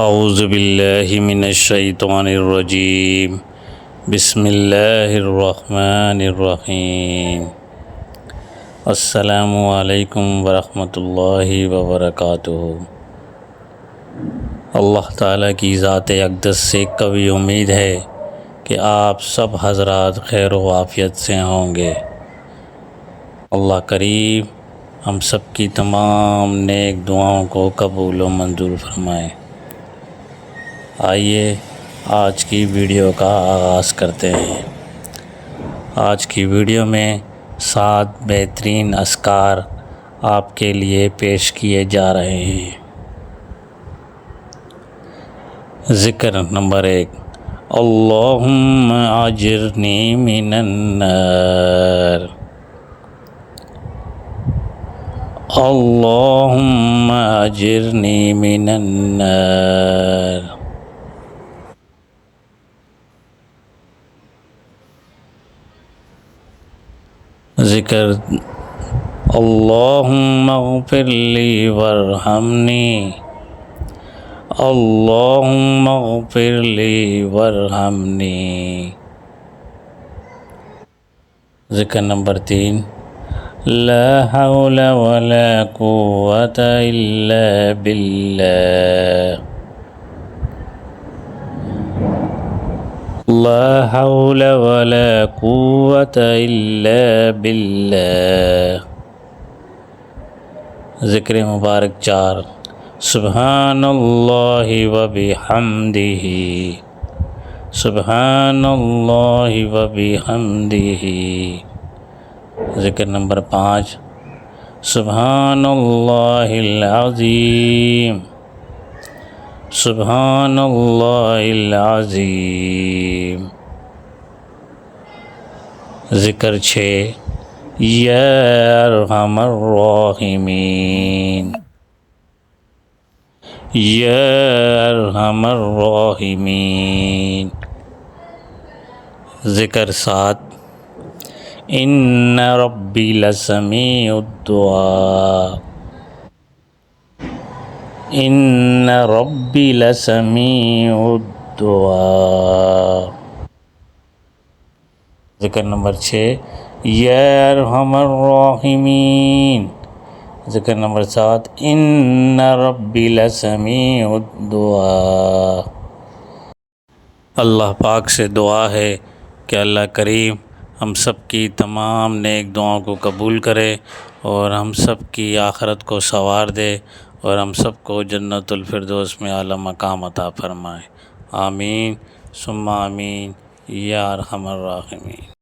اعوذ باللہ من الشیطان الرجیم بسم اللہ الرحمن الرحیم السلام علیکم ورحمۃ اللہ وبرکاتہ۔ اللہ تعالیٰ کی ذات اقدس سے قوی امید ہے کہ آپ سب حضرات خیر و عافیت سے ہوں گے۔ اللہ کریم ہم سب کی تمام نیک دعاؤں کو قبول و منظور فرمائے۔ آئیے آج کی ویڈیو کا آغاز کرتے ہیں۔ آج کی ویڈیو میں 7 بہترین اذکار آپ کے لیے پیش کیے جا رہے ہیں۔ ذکر نمبر 1، اللہم اجرنی من النار، اللہم اجرنی من النار۔ ذکر اللہم اغفر لی وارحمنی، اللہم اغفر لی وارحمنی۔ ذکر نمبر 3، لا حول ولا قوة الا باللہ، لا حول ولا قوة الا باللہ۔ ذکر مبارک 4، سبحان اللہ وبحمدہ، سبحان اللہ وبحمدہ۔ ذکر نمبر 5، سبحان اللہ العظیم، سبحان اللہ العظیم۔ ذکر 6، یا ارحم الراحمین، یا ارحم الراحمین۔ ذکر 7، ان ربی لسمیع الدعاء، ان ربی لسمیع الدعاء۔ ذکر نمبر 6، یا ارحم الراحمین۔ ذکر نمبر 7، ان ربی لسمیع الدعاء۔ اللہ پاک سے دعا ہے کہ اللہ کریم ہم سب کی تمام نیک دعاؤں کو قبول کرے اور ہم سب کی آخرت کو سنوار دے اور ہم سب کو جنت الفردوس میں اعلیٰ مقام عطا فرمائے۔ آمین ثم آمین یا ارحم الراحمین۔